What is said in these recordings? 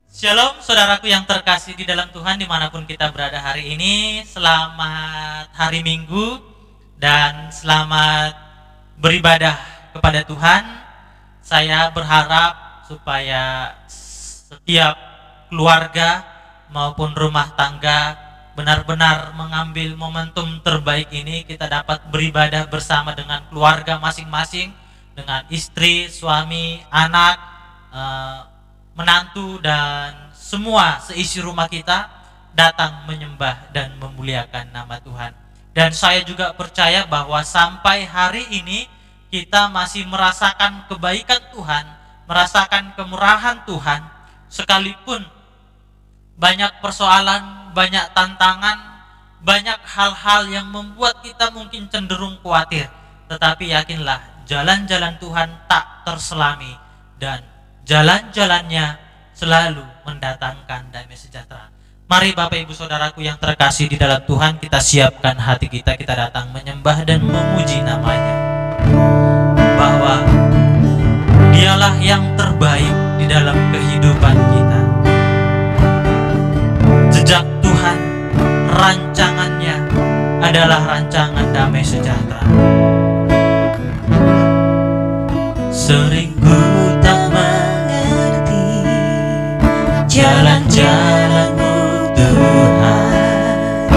Shalom saudaraku yang terkasih di dalam Tuhan dimanapun kita berada hari ini. Selamat hari Minggu dan selamat beribadah kepada Tuhan. Saya berharap supaya setiap keluarga maupun rumah tangga benar-benar mengambil momentum terbaik ini. Kita dapat beribadah bersama dengan keluarga masing-masing, dengan istri, suami, anak, menantu dan semua seisi rumah kita datang menyembah dan memuliakan nama Tuhan. Dan saya juga percaya bahwa sampai hari ini kita masih merasakan kebaikan Tuhan, merasakan kemurahan Tuhan, sekalipun banyak persoalan, banyak tantangan, banyak hal-hal yang membuat kita mungkin cenderung khawatir. Tetapi yakinlah, jalan-jalan Tuhan tak terselami dan jalan-jalannya selalu mendatangkan damai sejahtera. Mari Bapak Ibu Saudaraku yang terkasih di dalam Tuhan, kita siapkan hati kita datang menyembah dan memuji namanya. Bahwa Dialah yang terbaik di dalam kehidupan kita. Jejak Tuhan, rancangannya adalah rancangan damai sejahtera. Sering ku tak mengerti jalan-jalan-Mu Tuhan,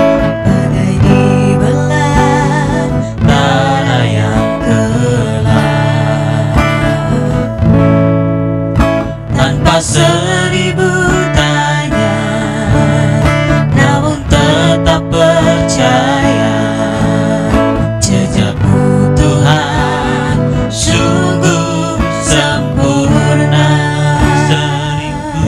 bagai di belantara yang gelap. Tanpa seribu tanya, namun tetap percaya, jejak-Mu Tuhan sungguh sempurna. Sering ku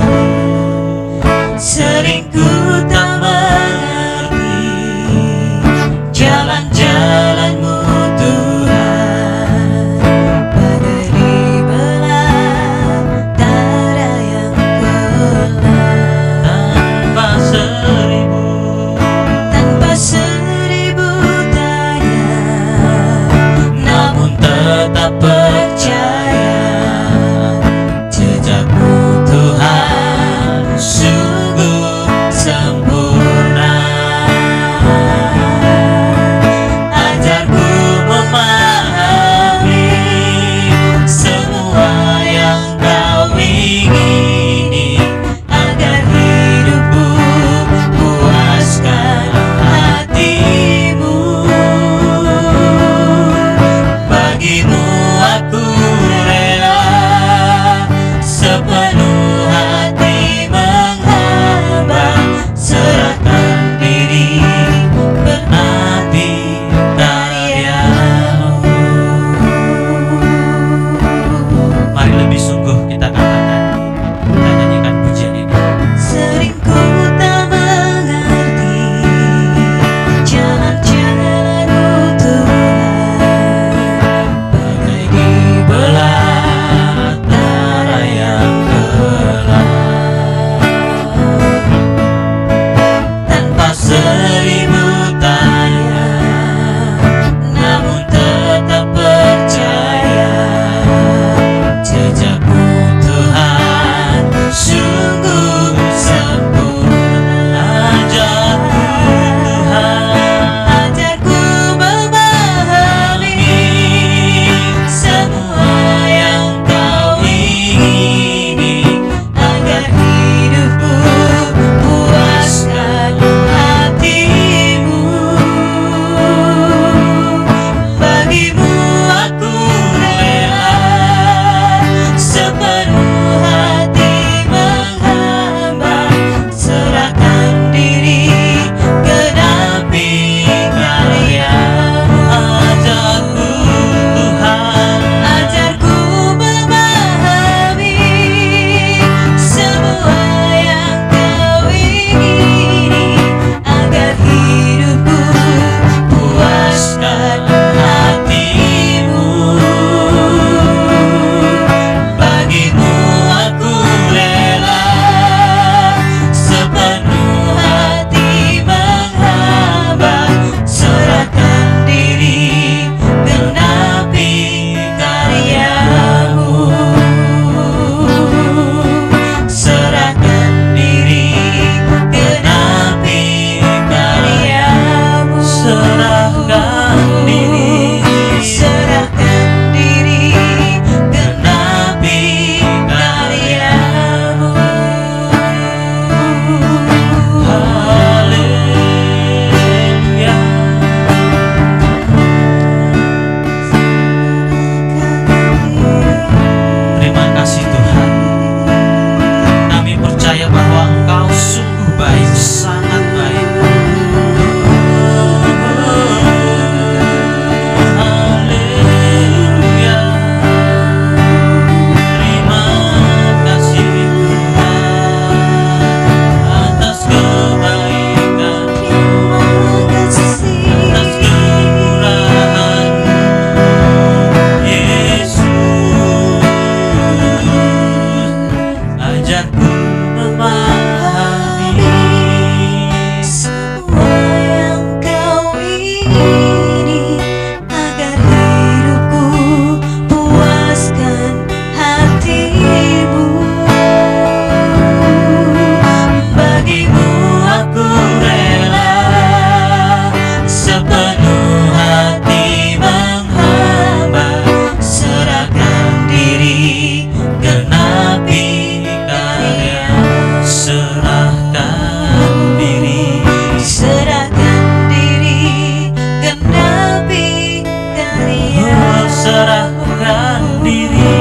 serahkan diri,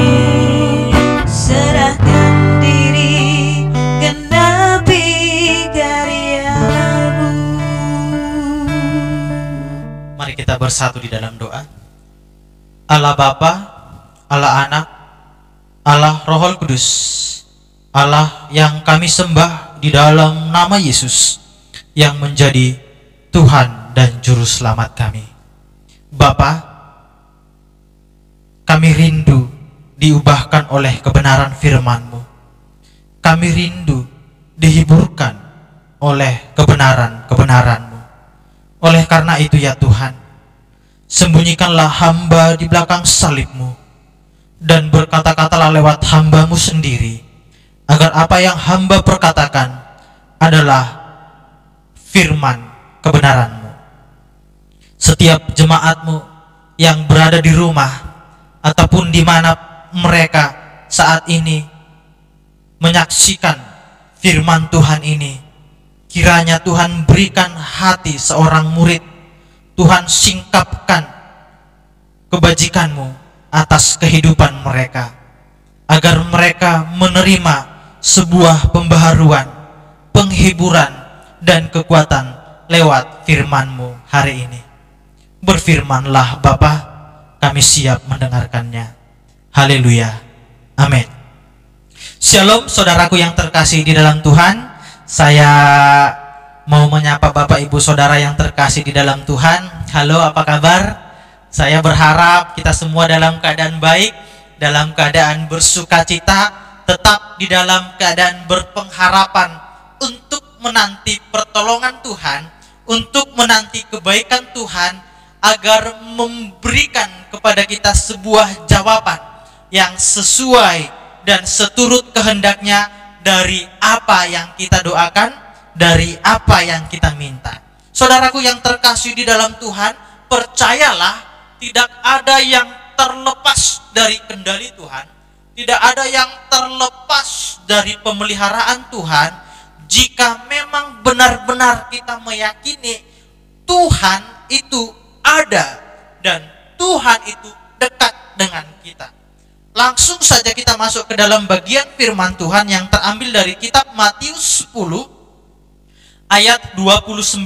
genapi karyamu. Mari kita bersatu di dalam doa. Allah Bapa, Allah Anak, Allah Roh Kudus, Allah yang kami sembah di dalam nama Yesus yang menjadi Tuhan dan Juru Selamat kami. Bapa, kami rindu diubahkan oleh kebenaran firman-Mu. Kami rindu dihiburkan oleh kebenaran-kebenaran-Mu. Oleh karena itu ya Tuhan, sembunyikanlah hamba di belakang salib-Mu dan berkata-katalah lewat hamba-Mu sendiri, agar apa yang hamba perkatakan adalah firman kebenaran-Mu. Setiap jemaat-Mu yang berada di rumah ataupun di mana mereka saat ini menyaksikan firman Tuhan ini, kiranya Tuhan berikan hati seorang murid. Tuhan singkapkan kebajikan-Mu atas kehidupan mereka, agar mereka menerima sebuah pembaharuan, penghiburan, dan kekuatan lewat firman-Mu hari ini. Berfirmanlah Bapa, kami siap mendengarkannya. Haleluya. Amin. Shalom saudaraku yang terkasih di dalam Tuhan. Saya mau menyapa Bapak Ibu Saudara yang terkasih di dalam Tuhan. Halo, apa kabar? Saya berharap kita semua dalam keadaan baik, dalam keadaan bersukacita, tetap di dalam keadaan berpengharapan untuk menanti pertolongan Tuhan, untuk menanti kebaikan Tuhan, agar memberikan kepada kita sebuah jawaban yang sesuai dan seturut kehendaknya dari apa yang kita doakan, dari apa yang kita minta. Saudaraku yang terkasih di dalam Tuhan, percayalah, tidak ada yang terlepas dari kendali Tuhan, tidak ada yang terlepas dari pemeliharaan Tuhan. Jika memang benar-benar kita meyakini Tuhan itu ada dan Tuhan itu dekat dengan kita. Langsung saja kita masuk ke dalam bagian firman Tuhan yang terambil dari kitab Matius 10 ayat 29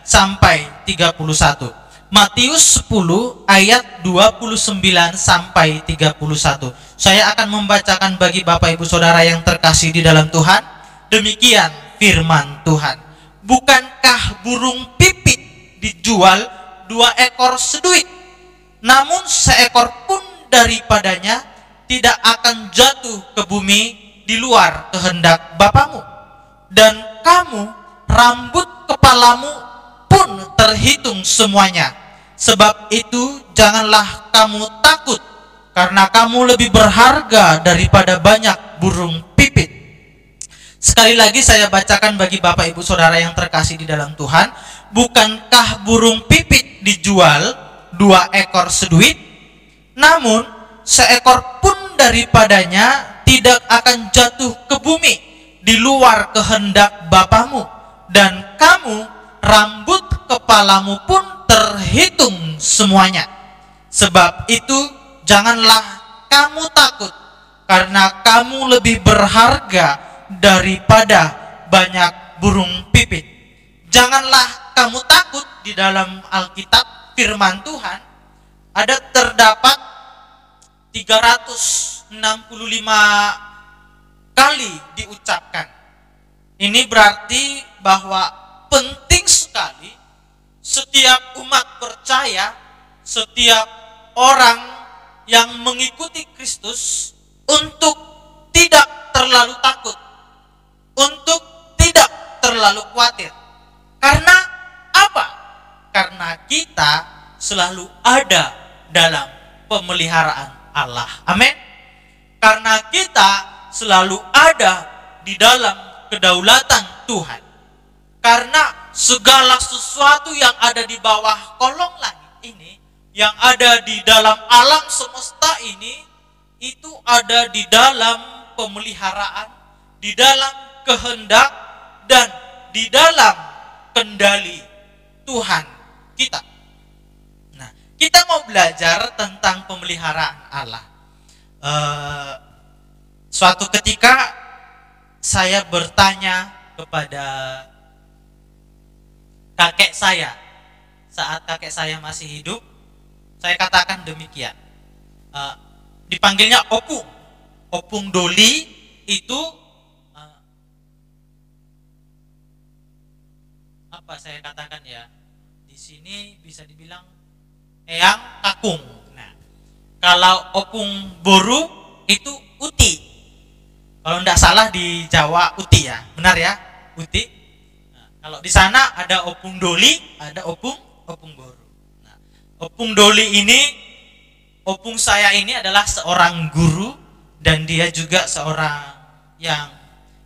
sampai 31. Matius 10 ayat 29 sampai 31. Saya akan membacakan bagi Bapak Ibu Saudara yang terkasih di dalam Tuhan. Demikian firman Tuhan. Bukankah burung pipit dijual 2 ekor seduit, namun seekor pun daripadanya tidak akan jatuh ke bumi di luar kehendak Bapamu? Dan kamu, rambut kepalamu pun terhitung semuanya. Sebab itu janganlah kamu takut, karena kamu lebih berharga daripada banyak burung pipit. Sekali lagi saya bacakan bagi Bapak Ibu Saudara yang terkasih di dalam Tuhan. Bukankah burung pipit dijual 2 ekor seduit, namun seekor pun daripadanya tidak akan jatuh ke bumi di luar kehendak Bapamu? Dan kamu, rambut kepalamu pun terhitung semuanya. Sebab itu janganlah kamu takut, karena kamu lebih berharga daripada banyak burung pipit. Janganlah kamu takut. Di dalam Alkitab firman Tuhan ada terdapat 365 kali diucapkan. Ini berarti bahwa penting sekali setiap umat percaya, setiap orang yang mengikuti Kristus untuk tidak terlalu takut, untuk tidak terlalu khawatir. Karena apa? Karena kita selalu ada dalam pemeliharaan Allah. Amin. Karena kita selalu ada di dalam kedaulatan Tuhan. Karena segala sesuatu yang ada di bawah kolong langit ini, yang ada di dalam alam semesta ini, itu ada di dalam pemeliharaan, di dalam kehendak, dan di dalam kendali Tuhan kita. Nah, Kita mau belajar tentang pemeliharaan Allah. Suatu ketika saya bertanya kepada kakek saya saat kakek saya masih hidup. Saya katakan demikian. Dipanggilnya Opung Doli itu apa saya katakan ya? Di sini bisa dibilang eyang kakung. Nah, kalau Opung Boru itu uti. Kalau tidak salah di Jawa uti ya, benar ya, uti. Nah, kalau di sana ada Opung Doli, ada Opung Boru. Nah, Opung Doli ini, opung saya ini adalah seorang guru dan dia juga seorang yang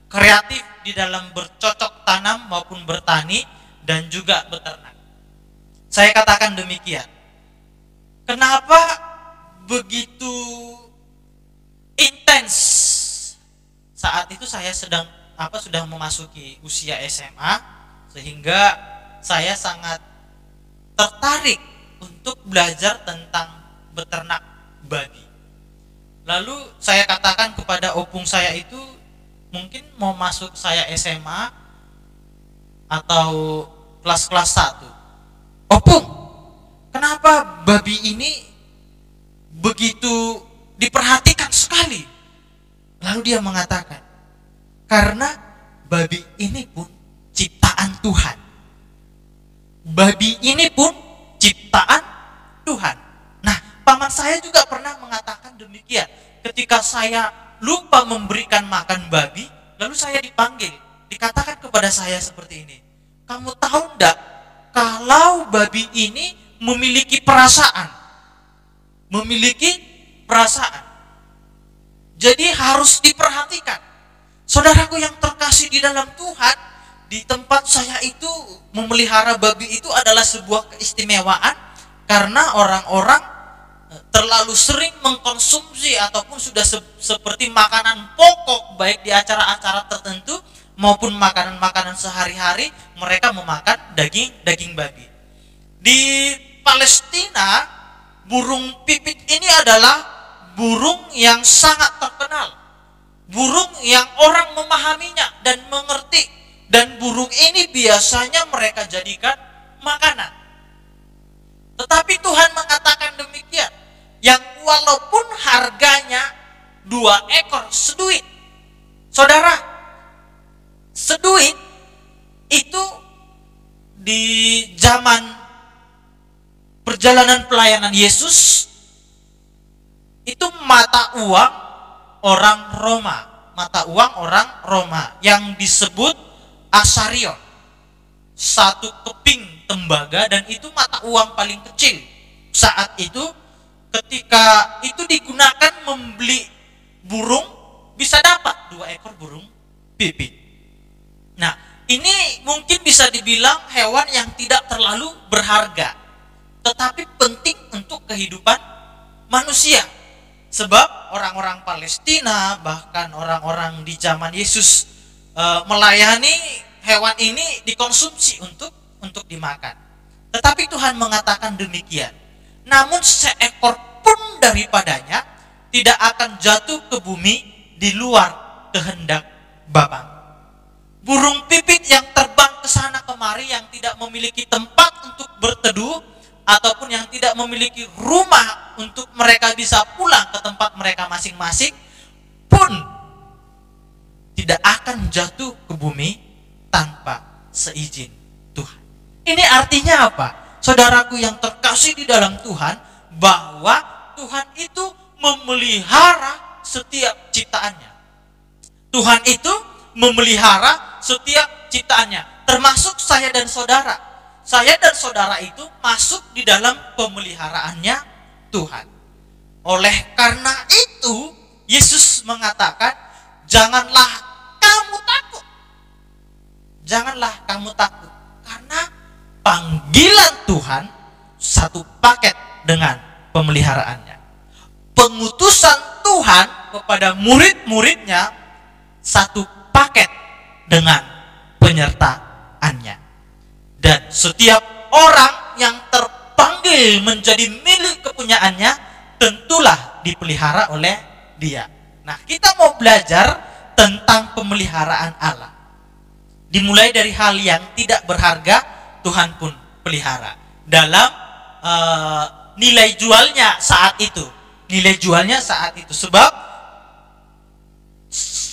kreatif di dalam bercocok tanam maupun bertani dan juga beternak. Saya katakan demikian. Kenapa begitu intens? Saat itu saya sudah memasuki usia SMA, sehingga saya sangat tertarik untuk belajar tentang beternak babi. Lalu saya katakan kepada opung saya itu, mungkin mau masuk saya SMA atau kelas-kelas 1. Opung, kenapa babi ini begitu diperhatikan sekali? Lalu dia mengatakan, karena babi ini pun ciptaan Tuhan. Babi ini pun ciptaan Tuhan. Nah, paman saya juga pernah mengatakan demikian. Ketika saya lupa memberikan makan babi, lalu saya dipanggil, dikatakan kepada saya seperti ini. Kamu tahu enggak kalau babi ini memiliki perasaan? Memiliki perasaan. Jadi harus diperhatikan. Saudaraku yang terkasih di dalam Tuhan, di tempat saya itu memelihara babi itu adalah sebuah keistimewaan karena orang-orang terlalu sering mengkonsumsi ataupun sudah seperti makanan pokok baik di acara-acara tertentu maupun makanan-makanan sehari-hari mereka memakan daging babi. Di Palestina, burung pipit ini adalah burung yang sangat terkenal, burung yang orang memahaminya dan mengerti, dan burung ini biasanya mereka jadikan makanan. Tetapi Tuhan mengatakan demikian, yang walaupun harganya 2 ekor seduit, saudara, seduit itu di zaman perjalanan pelayanan Yesus itu mata uang orang Roma yang disebut asarion, 1 keping tembaga, dan itu mata uang paling kecil saat itu. Ketika itu digunakan membeli burung, bisa dapat 2 ekor burung pipit. Nah, ini mungkin bisa dibilang hewan yang tidak terlalu berharga, tetapi penting untuk kehidupan manusia. Sebab orang-orang Palestina, bahkan orang-orang di zaman Yesus melayani hewan ini dikonsumsi untuk dimakan. Tetapi Tuhan mengatakan demikian. Namun seekor pun daripadanya tidak akan jatuh ke bumi di luar kehendak Bapa. Burung pipit yang terbang ke sana kemari, yang tidak memiliki tempat untuk berteduh ataupun yang tidak memiliki rumah untuk mereka bisa pulang ke tempat mereka masing-masing, pun tidak akan jatuh ke bumi tanpa seizin Tuhan. Ini artinya apa? Saudaraku yang terkasih di dalam Tuhan, bahwa Tuhan itu memelihara setiap ciptaannya. Tuhan itu memelihara setiap ciptaannya, termasuk saya dan saudara. Saya dan saudara itu masuk di dalam pemeliharaannya Tuhan. Oleh karena itu, Yesus mengatakan, janganlah kamu takut. Janganlah kamu takut. Karena panggilan Tuhan satu paket dengan pemeliharaannya. Pengutusan Tuhan kepada murid-muridnya satu paket dengan penyertaannya. Dan setiap orang yang terpanggil menjadi milik kepunyaannya, tentulah dipelihara oleh Dia. Nah, kita mau belajar tentang pemeliharaan Allah. Dimulai dari hal yang tidak berharga, Tuhan pun pelihara. Dalam nilai jualnya saat itu. Nilai jualnya saat itu. Sebab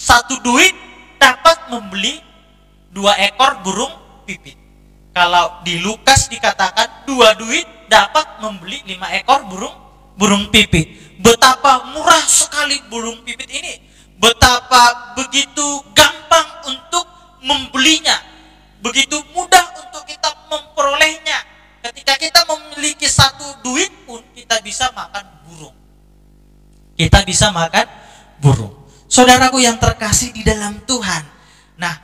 satu duit dapat membeli 2 ekor burung pipit. Kalau di Lukas dikatakan 2 duit dapat membeli 5 ekor burung pipit. Betapa murah sekali burung pipit ini. Betapa begitu gampang untuk membelinya. Begitu mudah untuk kita memperolehnya. Ketika kita memiliki 1 duit pun kita bisa makan burung. Kita bisa makan burung. Saudaraku yang terkasih di dalam Tuhan. Nah,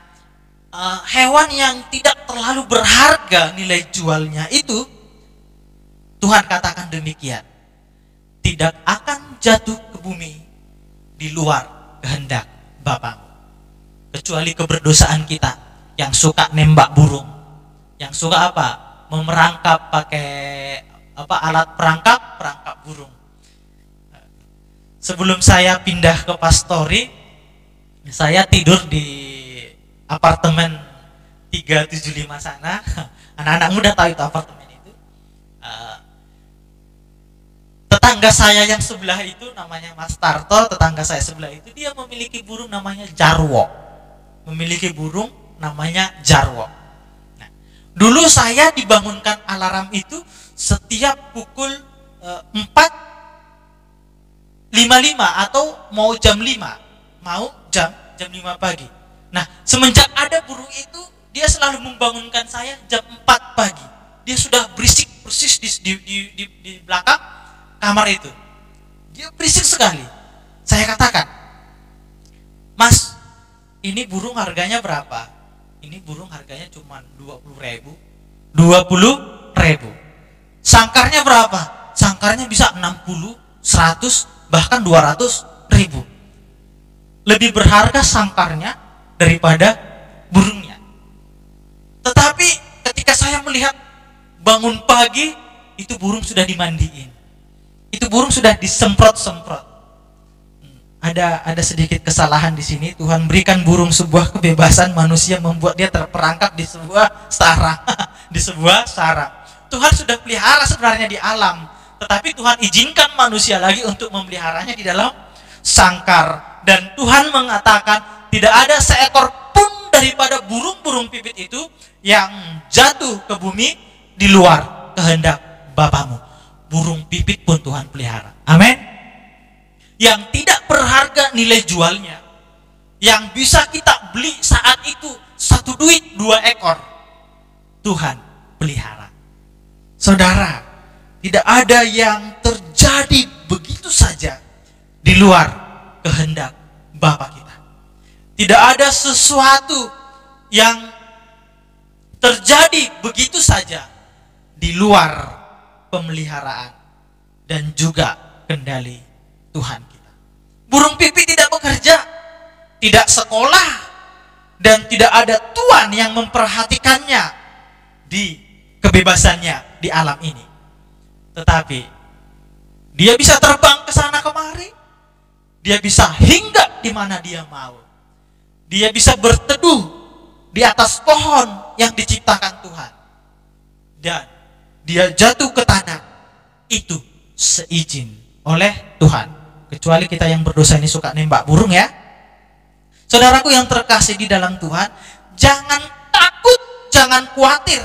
hewan yang tidak terlalu berharga nilai jualnya itu, Tuhan katakan demikian, tidak akan jatuh ke bumi di luar kehendak Bapamu. Kecuali keberdosaan kita yang suka nembak burung, yang suka apa? Memerangkap pakai alat perangkap burung. Sebelum saya pindah ke pastori, saya tidur di apartemen 375 sana. Anak-anak muda tahu itu apartemen itu. Tetangga saya yang sebelah itu namanya Mas Tarto, tetangga saya sebelah itu dia memiliki burung namanya jarwo. Memiliki burung namanya jarwo. Nah, dulu saya dibangunkan alarm itu setiap pukul 4:55 atau mau jam 5. Mau jam 5 pagi. Nah, semenjak ada burung itu, dia selalu membangunkan saya jam 4 pagi. Dia sudah berisik persis di belakang kamar itu. Dia berisik sekali. Saya katakan, Mas, ini burung harganya berapa? Ini burung harganya cuma 20.000. 20.000. Sangkarnya berapa? Sangkarnya bisa 60, 100, bahkan 200.000. Lebih berharga sangkarnya daripada burungnya. Tetapi ketika saya melihat bangun pagi, itu burung sudah dimandiin. Itu burung sudah disemprot-semprot. Ada sedikit kesalahan di sini. Tuhan berikan burung sebuah kebebasan, manusia membuat dia terperangkap di sebuah sarang. Di sebuah sarang. Tuhan sudah pelihara sebenarnya di alam, tetapi Tuhan izinkan manusia lagi untuk memeliharanya di dalam sangkar. Dan Tuhan mengatakan tidak ada seekor pun daripada burung-burung pipit itu yang jatuh ke bumi di luar kehendak Bapamu. Burung pipit pun Tuhan pelihara. Amin. Yang tidak berharga nilai jualnya, yang bisa kita beli saat itu 1 duit 2 ekor, Tuhan pelihara. Saudara, tidak ada yang terjadi begitu saja di luar kehendak Bapa kita. Tidak ada sesuatu yang terjadi begitu saja di luar pemeliharaan dan juga kendali Tuhan kita. Burung pipit tidak bekerja, tidak sekolah, dan tidak ada tuan yang memperhatikannya di kebebasannya di alam ini. Tetapi dia bisa terbang ke sana kemari, dia bisa hinggap di mana dia mau, dia bisa berteduh di atas pohon yang diciptakan Tuhan, dan dia jatuh ke tanah itu seizin oleh Tuhan. Kecuali kita yang berdosa ini suka nembak burung ya. Saudaraku yang terkasih di dalam Tuhan, jangan takut, jangan khawatir.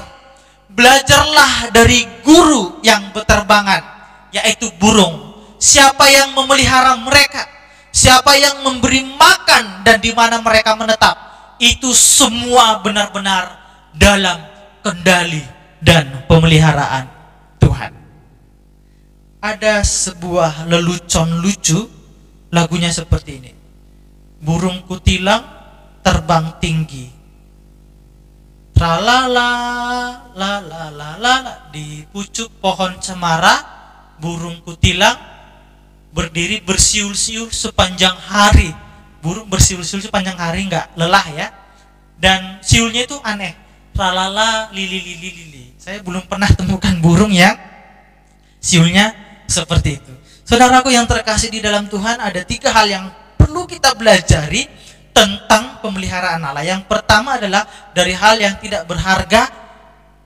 Belajarlah dari guru yang berterbangan, yaitu burung. Siapa yang memelihara mereka, siapa yang memberi makan, dan di mana mereka menetap, itu semua benar-benar dalam kendali dan pemeliharaan Tuhan. Ada sebuah lelucon lucu, lagunya seperti ini. Burung kutilang terbang tinggi, tralala la la la la la, di pucuk pohon cemara burung kutilang berdiri bersiul-siul sepanjang hari. Burung bersiul-siul sepanjang hari, nggak lelah ya. Dan siulnya itu aneh, tralala lili lili lili. Saya belum pernah temukan burung yang Siulnya seperti itu. Saudaraku yang terkasih di dalam Tuhan, ada 3 hal yang perlu kita pelajari tentang pemeliharaan Allah. Yang pertama adalah dari hal yang tidak berharga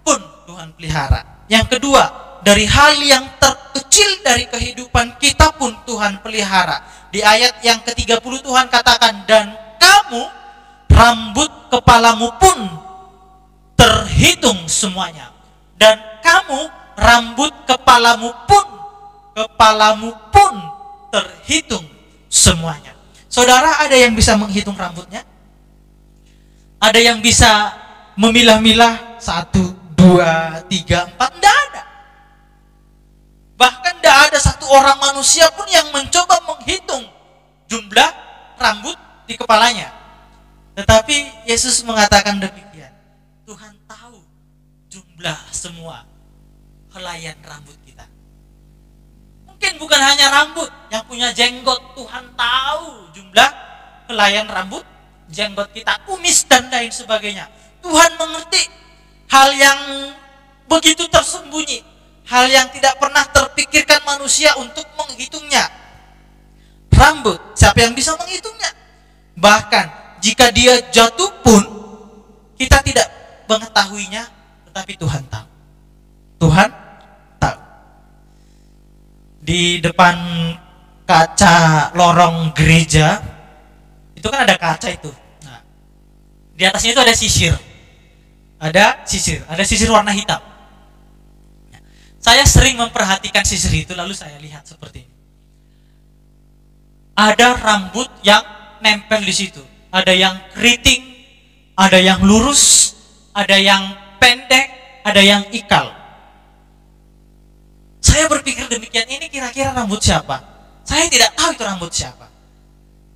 pun Tuhan pelihara. Yang kedua, dari hal yang terkecil dari kehidupan kita pun Tuhan pelihara. Di ayat yang ke-30 Tuhan katakan, dan kamu rambut kepalamu pun terhitung semuanya. Dan kamu rambut kepalamu pun terhitung semuanya. Saudara, ada yang bisa menghitung rambutnya? Ada yang bisa memilah-milah 1, 2, 3, 4? Tidak ada. Bahkan tidak ada satu orang manusia pun yang mencoba menghitung jumlah rambut di kepalanya. Tetapi Yesus mengatakan demikian, Tuhan tahu jumlah semua helaian rambut kita. Mungkin bukan hanya rambut, yang punya jenggot, Tuhan tahu jumlah helaian rambut, jenggot kita, kumis dan lain sebagainya. Tuhan mengerti hal yang begitu tersembunyi, hal yang tidak pernah terpikirkan manusia untuk menghitungnya. Rambut, siapa yang bisa menghitungnya? Bahkan jika dia jatuh pun kita tidak mengetahuinya, tetapi Tuhan tahu. Tuhan tahu. Di depan kaca lorong gereja itu kan ada kaca itu. Nah, di atasnya itu ada sisir. Ada sisir warna hitam. Saya sering memperhatikan sisir itu, lalu saya lihat seperti ini. Ada rambut yang nempel di situ. Ada yang keriting, ada yang lurus, ada yang pendek, ada yang ikal. Saya berpikir demikian, ini kira-kira rambut siapa? Saya tidak tahu itu rambut siapa.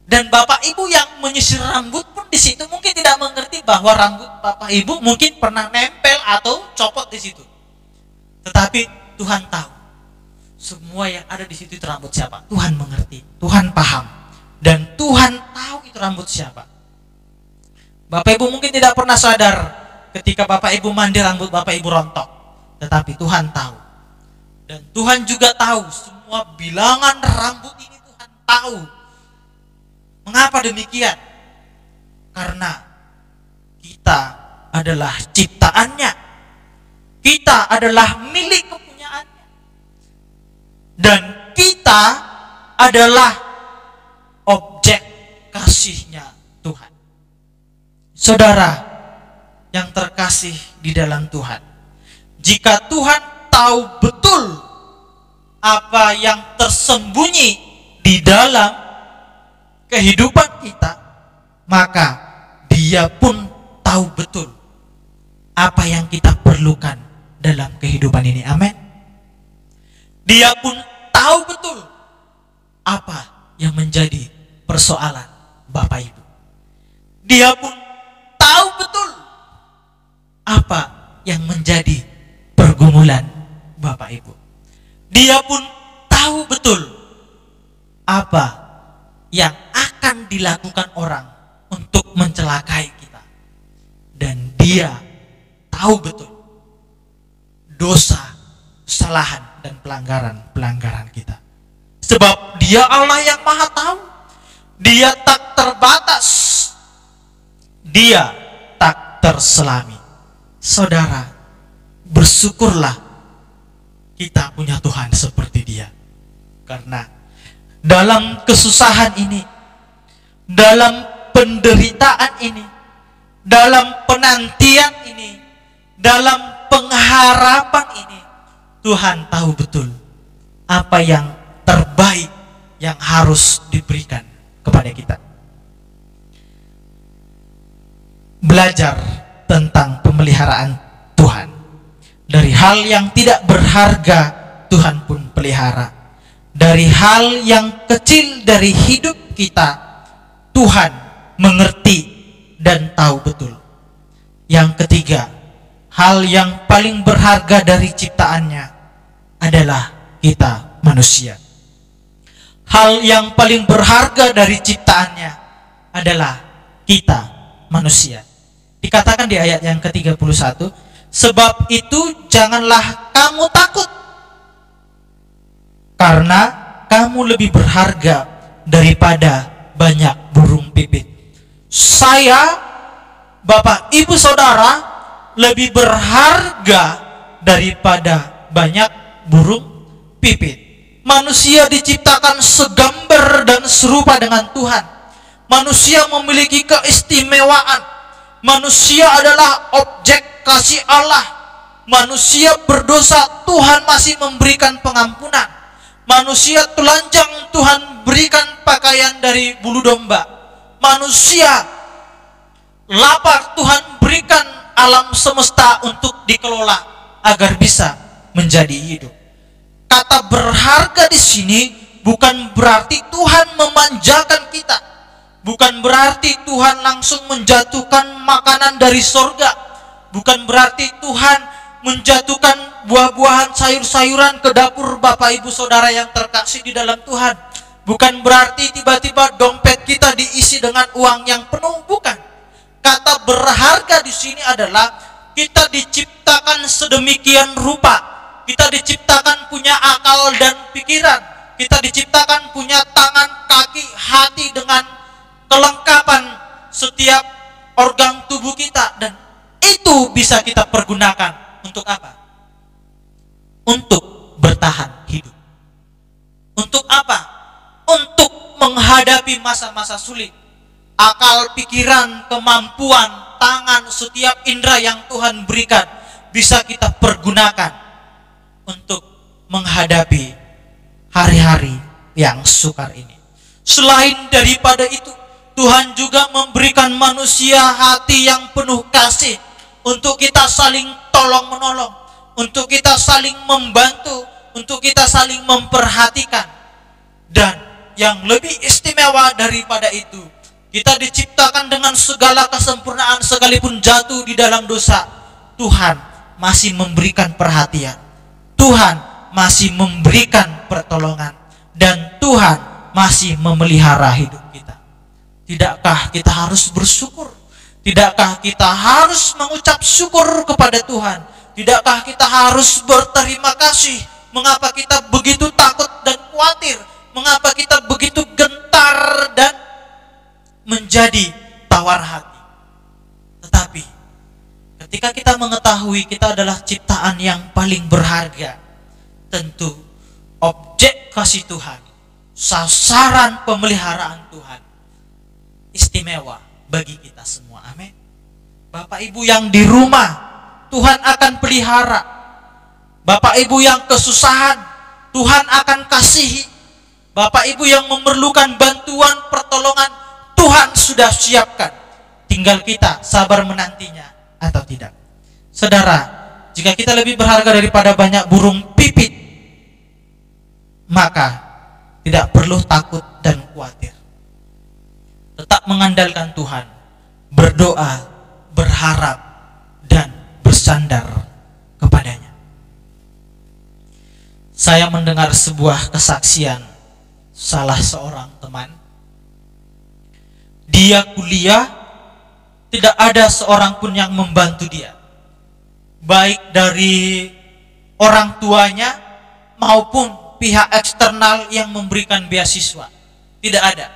Dan bapak ibu yang menyisir rambut pun di situ mungkin tidak mengerti bahwa rambut bapak ibu mungkin pernah nempel atau copot di situ. Tetapi Tuhan tahu semua yang ada di situ itu rambut siapa. Tuhan mengerti, Tuhan paham, dan Tuhan tahu itu rambut siapa. Bapak ibu mungkin tidak pernah sadar ketika bapak ibu mandi rambut bapak ibu rontok, tetapi Tuhan tahu. Dan Tuhan juga tahu semua bilangan rambut ini, Tuhan tahu. Mengapa demikian? Karena kita adalah ciptaannya. Kita adalah milik kepunyaannya. Dan kita adalah objek kasihnya Tuhan. Saudara yang terkasih di dalam Tuhan, jika Tuhan tahu betul apa yang tersembunyi di dalam kehidupan kita, maka Dia pun tahu betul apa yang kita perlukan dalam kehidupan ini. Amin. Dia pun tahu betul apa yang menjadi persoalan Bapak Ibu. Dia pun tahu betul apa yang menjadi pergumulan Bapak Ibu. Dia pun tahu betul apa yang akan dilakukan orang untuk mencelakai kita. Dan Dia tahu betul dosa, kesalahan, dan pelanggaran kita. Sebab Dia Allah yang Maha Tahu. Dia tak terbatas. Dia tak terselami. Saudara, bersyukurlah kita punya Tuhan seperti Dia. Karena dalam kesusahan ini, dalam penderitaan ini, dalam penantian ini, dalam pengharapan ini, Tuhan tahu betul apa yang terbaik yang harus diberikan kepada kita. Belajar tentang pemeliharaan Tuhan. Dari hal yang tidak berharga, Tuhan pun pelihara. Dari hal yang kecil dari hidup kita, Tuhan mengerti dan tahu betul. Yang ketiga, hal yang paling berharga dari ciptaannya adalah kita manusia. Hal yang paling berharga dari ciptaannya adalah kita manusia. Dikatakan di ayat yang ke-31, sebab itu janganlah kamu takut. karena kamu lebih berharga daripada banyak burung pipit. Saya, Bapak, Ibu, Saudara, lebih berharga daripada banyak burung pipit. Manusia diciptakan segambar dan serupa dengan Tuhan. Manusia memiliki keistimewaan. Manusia adalah objek kasih Allah. Manusia berdosa, Tuhan masih memberikan pengampunan. Manusia telanjang, Tuhan berikan pakaian dari bulu domba. Manusia lapar, Tuhan berikan alam semesta untuk dikelola agar bisa menjadi hidup. Kata berharga di sini bukan berarti Tuhan memanjakan kita. Bukan berarti Tuhan langsung menjatuhkan makanan dari sorga. Bukan berarti Tuhan menjatuhkan buah-buahan, sayur-sayuran ke dapur Bapak Ibu Saudara yang terkasih di dalam Tuhan. Bukan berarti tiba-tiba dompet kita diisi dengan uang yang penuh, bukan. Kata berharga di sini adalah kita diciptakan sedemikian rupa. Kita diciptakan punya akal dan pikiran. Kita diciptakan punya tangan, kaki, hati dengan kelengkapan setiap organ tubuh kita, dan itu bisa kita pergunakan untuk apa? Untuk bertahan hidup. Untuk apa? Untuk menghadapi masa-masa sulit. Akal, pikiran, kemampuan, tangan, setiap indera yang Tuhan berikan bisa kita pergunakan untuk menghadapi hari-hari yang sukar ini. Selain daripada itu, Tuhan juga memberikan manusia hati yang penuh kasih untuk kita saling tolong-menolong, untuk kita saling membantu, untuk kita saling memperhatikan. Dan yang lebih istimewa daripada itu, kita diciptakan dengan segala kesempurnaan, sekalipun jatuh di dalam dosa, Tuhan masih memberikan perhatian. Tuhan masih memberikan pertolongan, dan Tuhan masih memelihara hidup kita. Tidakkah kita harus bersyukur? Tidakkah kita harus mengucap syukur kepada Tuhan? Tidakkah kita harus berterima kasih? Mengapa kita begitu takut dan khawatir? Mengapa kita begitu gentar dan menjadi tawar hati? Tetapi ketika kita mengetahui kita adalah ciptaan yang paling berharga, tentu objek kasih Tuhan, sasaran pemeliharaan Tuhan, istimewa bagi kita semua. Amin. Bapak Ibu yang di rumah, Tuhan akan pelihara. Bapak Ibu yang kesusahan, Tuhan akan kasihi. Bapak Ibu yang memerlukan bantuan, pertolongan, Tuhan sudah siapkan. Tinggal kita sabar menantinya atau tidak. Saudara, jika kita lebih berharga daripada banyak burung pipit, maka tidak perlu takut dan khawatir. Tetap mengandalkan Tuhan, berdoa, berharap, dan bersandar kepadanya. Saya mendengar sebuah kesaksian salah seorang teman. Dia kuliah, tidak ada seorang pun yang membantu dia, baik dari orang tuanya maupun pihak eksternal yang memberikan beasiswa. Tidak ada.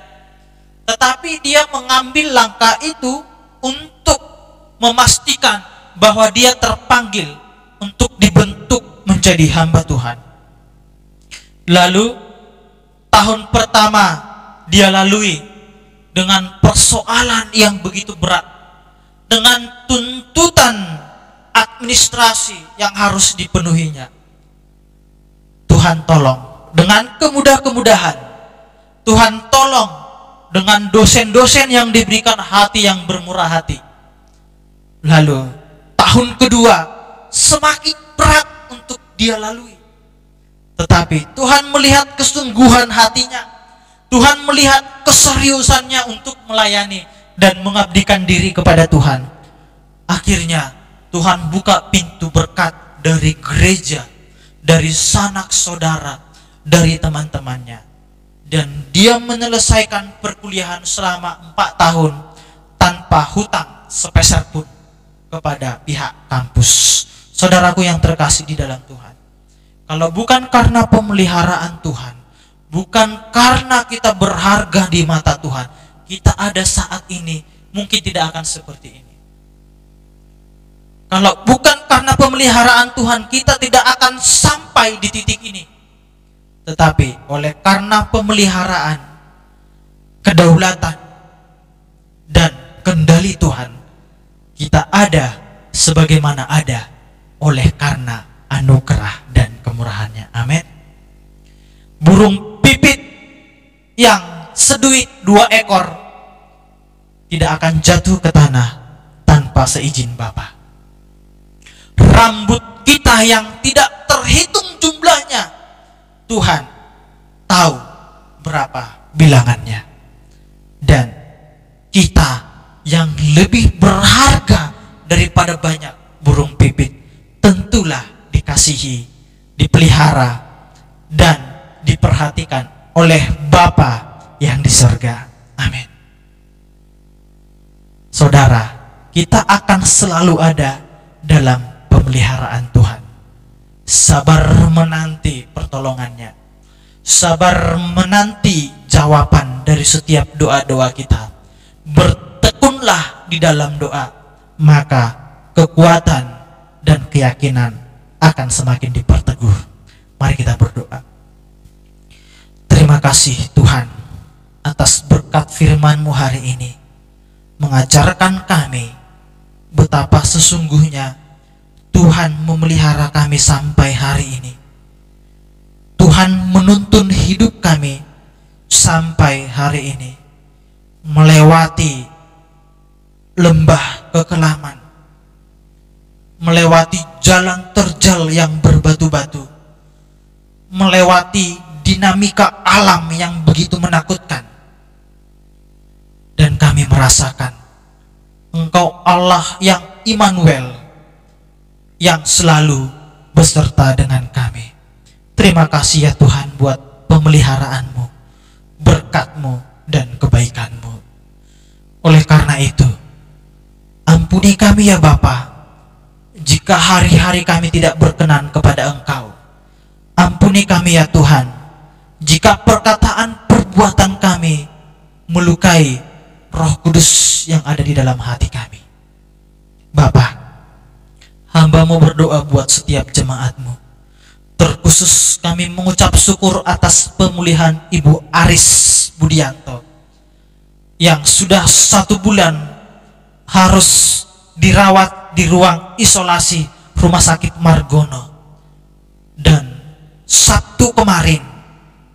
Tetapi dia mengambil langkah itu untuk memastikan bahwa dia terpanggil untuk dibentuk menjadi hamba Tuhan. Lalu tahun pertama dia lalui dengan persoalan yang begitu berat, dengan tuntutan administrasi yang harus dipenuhinya. Tuhan tolong dengan kemudahan. Tuhan tolong dengan dosen-dosen yang diberikan hati yang bermurah hati. Lalu tahun kedua semakin berat untuk dia lalui. Tetapi Tuhan melihat kesungguhan hatinya. Tuhan melihat keseriusannya untuk melayani dan mengabdikan diri kepada Tuhan. Akhirnya Tuhan buka pintu berkat dari gereja, dari sanak saudara, dari teman-temannya. Dan dia menyelesaikan perkuliahan selama 4 tahun tanpa hutang sepeser pun kepada pihak kampus. Saudaraku yang terkasih di dalam Tuhan, Kalau bukan karena pemeliharaan Tuhan, bukan karena kita berharga di mata Tuhan, kita ada saat ini mungkin tidak akan seperti ini. Kalau bukan karena pemeliharaan Tuhan, kita tidak akan sampai di titik ini. Tetapi oleh karena pemeliharaan, kedaulatan, dan kendali Tuhan, kita ada sebagaimana ada oleh karena anugerah dan kemurahannya. Amin. Burung pipit yang seduit 2 ekor tidak akan jatuh ke tanah tanpa seizin Bapa. Rambut kita yang tidak terhitung jumlahnya, Tuhan tahu berapa bilangannya. Dan kita yang lebih berharga daripada banyak burung pipit tentulah dikasihi, dipelihara, dan diperhatikan oleh Bapa yang di surga. Amin. Saudara, kita akan selalu ada dalam pemeliharaan Tuhan. Sabar menanti pertolongannya, sabar menanti jawaban dari setiap doa-doa kita. Bertekunlah di dalam doa, maka kekuatan dan keyakinan akan semakin diperteguh. Mari kita berdoa. Terima kasih Tuhan atas berkat firman-Mu hari ini, mengajarkan kami betapa sesungguhnya Tuhan memelihara kami sampai hari ini. Tuhan menuntun hidup kami sampai hari ini, melewati lembah kekelaman, melewati jalan terjal yang berbatu-batu, melewati dinamika alam yang begitu menakutkan. Dan kami merasakan Engkau Allah yang Immanuel, yang selalu beserta dengan kami. Terima kasih ya Tuhan buat pemeliharaan-Mu, berkat-Mu, dan kebaikan-Mu. Oleh karena itu, ampuni kami ya Bapa, jika hari-hari kami tidak berkenan kepada Engkau. Ampuni kami ya Tuhan, jika perkataan perbuatan kami melukai Roh Kudus yang ada di dalam hati kami. Bapa, hamba-Mu berdoa buat setiap jemaat-Mu. Terkhusus kami mengucap syukur atas pemulihan Ibu Aris Budianto yang sudah 1 bulan harus dirawat di ruang isolasi Rumah Sakit Margono, dan Sabtu kemarin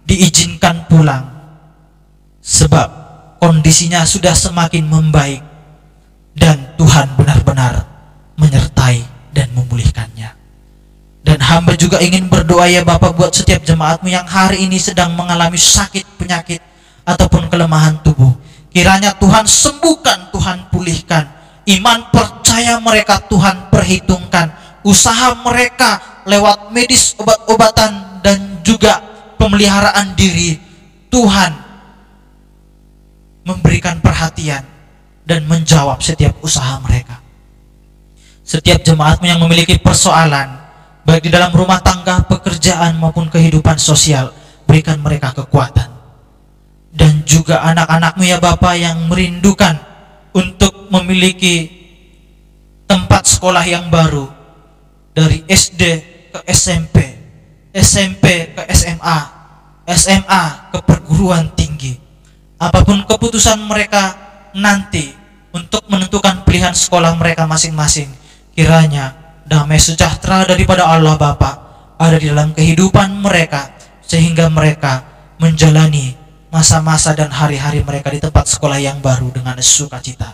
diizinkan pulang sebab kondisinya sudah semakin membaik, dan Tuhan benar-benar menyertai dan memulihkannya. Dan hamba juga ingin berdoa ya Bapak buat setiap jemaat-Mu yang hari ini sedang mengalami sakit, penyakit, ataupun kelemahan tubuh. Kiranya Tuhan sembuhkan, Tuhan pulihkan. Iman percaya mereka Tuhan perhitungkan. Usaha mereka lewat medis, obat-obatan, dan juga pemeliharaan diri, Tuhan memberikan perhatian dan menjawab setiap usaha mereka. Setiap jemaat-Mu yang memiliki persoalan, baik di dalam rumah tangga, pekerjaan, maupun kehidupan sosial, berikan mereka kekuatan. Dan juga anak-anak-Mu ya Bapa yang merindukan untuk memiliki tempat sekolah yang baru, dari SD ke SMP, SMP ke SMA, SMA ke perguruan tinggi. Apapun keputusan mereka nanti untuk menentukan pilihan sekolah mereka masing-masing, kiranya damai sejahtera daripada Allah Bapa ada di dalam kehidupan mereka, sehingga mereka menjalani masa-masa dan hari-hari mereka di tempat sekolah yang baru dengan sukacita.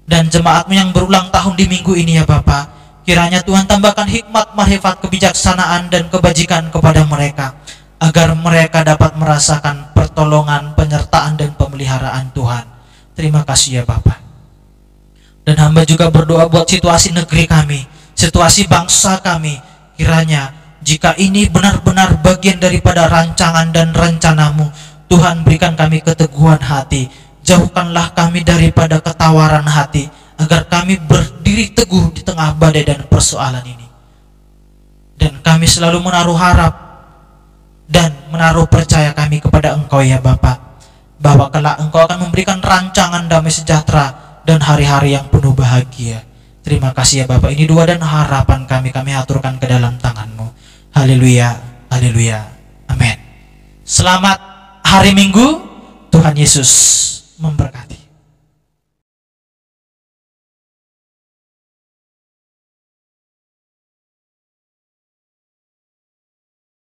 Dan jemaat-Mu yang berulang tahun di minggu ini ya Bapa, kiranya Tuhan tambahkan hikmat, marifat, kebijaksanaan, dan kebajikan kepada mereka, agar mereka dapat merasakan pertolongan, penyertaan, dan pemeliharaan Tuhan. Terima kasih ya Bapa. Dan hamba juga berdoa buat situasi negeri kami, situasi bangsa kami. Kiranya jika ini benar-benar bagian daripada rancangan dan rencana-Mu, Tuhan berikan kami keteguhan hati. Jauhkanlah kami daripada ketawaran hati, agar kami berdiri teguh di tengah badai dan persoalan ini. Dan kami selalu menaruh harap dan menaruh percaya kami kepada Engkau ya Bapa, bahwa kelak Engkau akan memberikan rancangan damai sejahtera dan hari-hari yang penuh bahagia. Terima kasih ya Bapak, ini doa dan harapan kami aturkan ke dalam tangan-Mu. Haleluya, haleluya, amin. Selamat hari Minggu, Tuhan Yesus